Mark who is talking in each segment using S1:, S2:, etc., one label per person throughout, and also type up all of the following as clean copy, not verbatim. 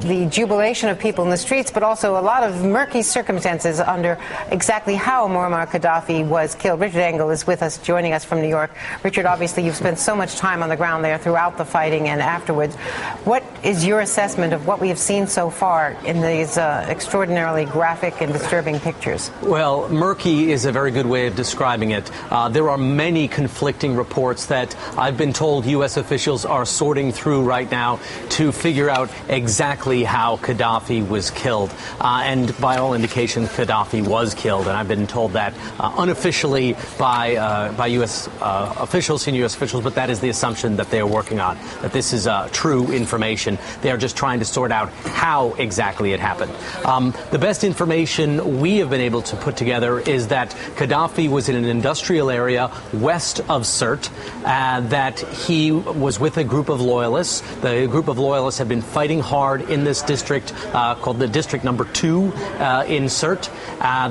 S1: the jubilation of people in the streets, but also a lot of murky circumstances under exactly how Muammar Gaddafi was killed. Richard Engel is with us, joining us from New York. Richard, obviously you've spent so much time on the ground there throughout the fighting and afterwards. What is your assessment of what we have seen so far in these extraordinarily graphic and disturbing pictures?
S2: Well, murky is a very good way of describing it. There are many conflicting reports that I've been told U.S. officials are sorting through right now to figure out exactly how Gaddafi was killed. And by all indications, Gaddafi was killed. And I've been told that unofficially by U.S. officials, senior U.S. officials, but that is the assumption that they are working on, that this is true information. They are just trying to sort out how exactly it happened. The best information we have been able to put together is that Gaddafi was in an industrial area west of Sirte, that he was with a group of loyalists. The group of loyalists have been fighting hard in this district called the District Number 2 in Sirte.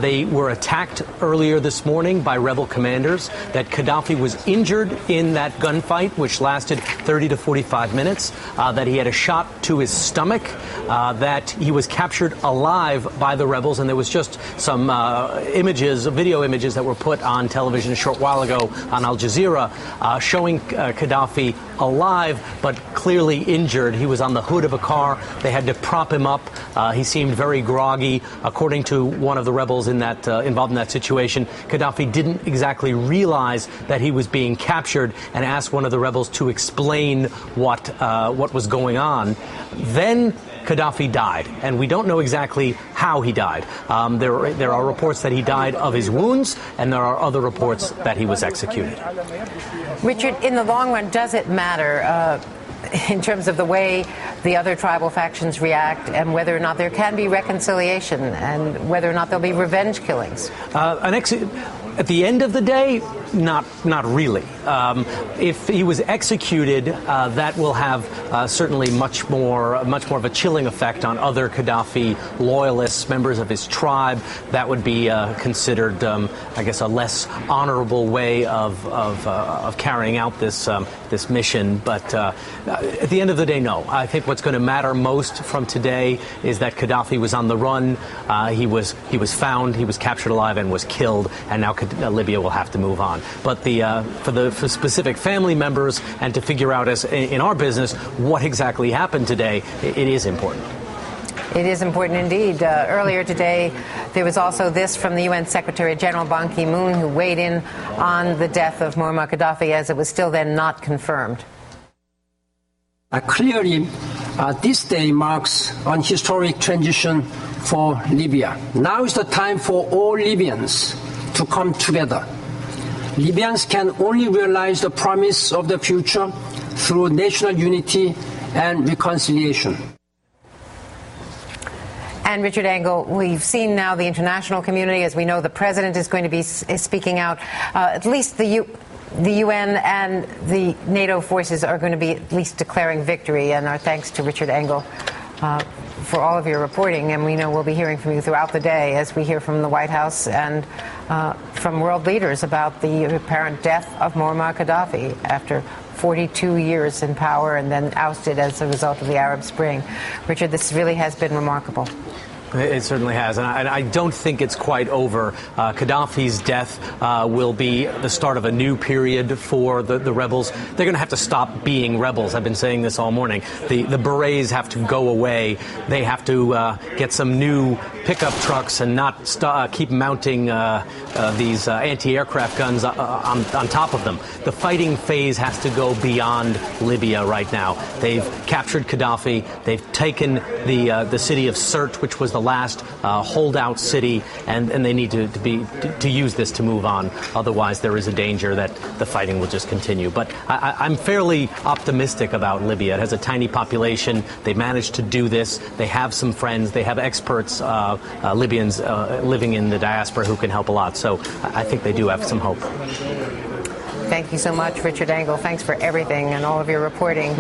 S2: They were attacked earlier this morning by rebel commanders, that Gaddafi was injured in that gunfight, which lasted 30 to 45 minutes, that he had a shot to his stomach, that he was captured alive by the rebels, and there was just some video images that were put on television a short while ago on Al Jazeera showing Gaddafi alive but clearly injured. He was on the hood of a car. They had to prop him up. He seemed very groggy. According to one of the rebels in that involved in that situation, Gaddafi didn't exactly realize that he was being captured and asked one of the rebels to explain what was going on. Then Gaddafi died, and we don't know exactly how he died. There are reports that he died of his wounds, and there are other reports that he was executed.
S1: Richard, in the long run, does it matter in terms of the way the other tribal factions react and whether or not there can be reconciliation and whether or not there'll be revenge killings?
S2: At the end of the day, not really. If he was executed, that will have certainly much more of a chilling effect on other Gaddafi loyalists, members of his tribe. That would be considered, I guess, a less honorable way of carrying out this mission. But at the end of the day, no. I think what's going to matter most from today is that Gaddafi was on the run. He was found. He was captured alive and was killed. And now Libya will have to move on. But for specific family members and to figure out, as in our business, what exactly happened today, it is important.
S1: It is important indeed. Earlier today, there was also this from the UN Secretary General Ban Ki-moon, who weighed in on the death of Muammar Gaddafi, as it was still then not confirmed.
S3: Clearly, this day marks an historic transition for Libya. Now is the time for all Libyans to come together. Libyans can only realize the promise of the future through national unity and reconciliation.
S1: And Richard Engel, we've seen now the international community, as we know the president is going to be speaking out. At least the UN and the NATO forces are going to be at least declaring victory, and our thanks to Richard Engel for all of your reporting. And we know we'll be hearing from you throughout the day as we hear from the White House and from world leaders about the apparent death of Muammar Gaddafi after 42 years in power and then ousted as a result of the Arab Spring. Richard, this really has been remarkable.
S2: It certainly has, and I don't think it's quite over. Gaddafi's death will be the start of a new period for the rebels. They're going to have to stop being rebels. I've been saying this all morning. The berets have to go away. They have to get some new pickup trucks and not keep mounting these anti-aircraft guns on top of them. The fighting phase has to go beyond Libya right now. They've captured Gaddafi. They've taken the city of Sirte, which was the last holdout city, and they need to use this to move on. Otherwise, there is a danger that the fighting will just continue. But I'm fairly optimistic about Libya. It has a tiny population. They managed to do this. They have some friends. They have experts, Libyans living in the diaspora who can help a lot. So I think they do have some hope.
S1: Thank you so much, Richard Engel. Thanks for everything and all of your reporting.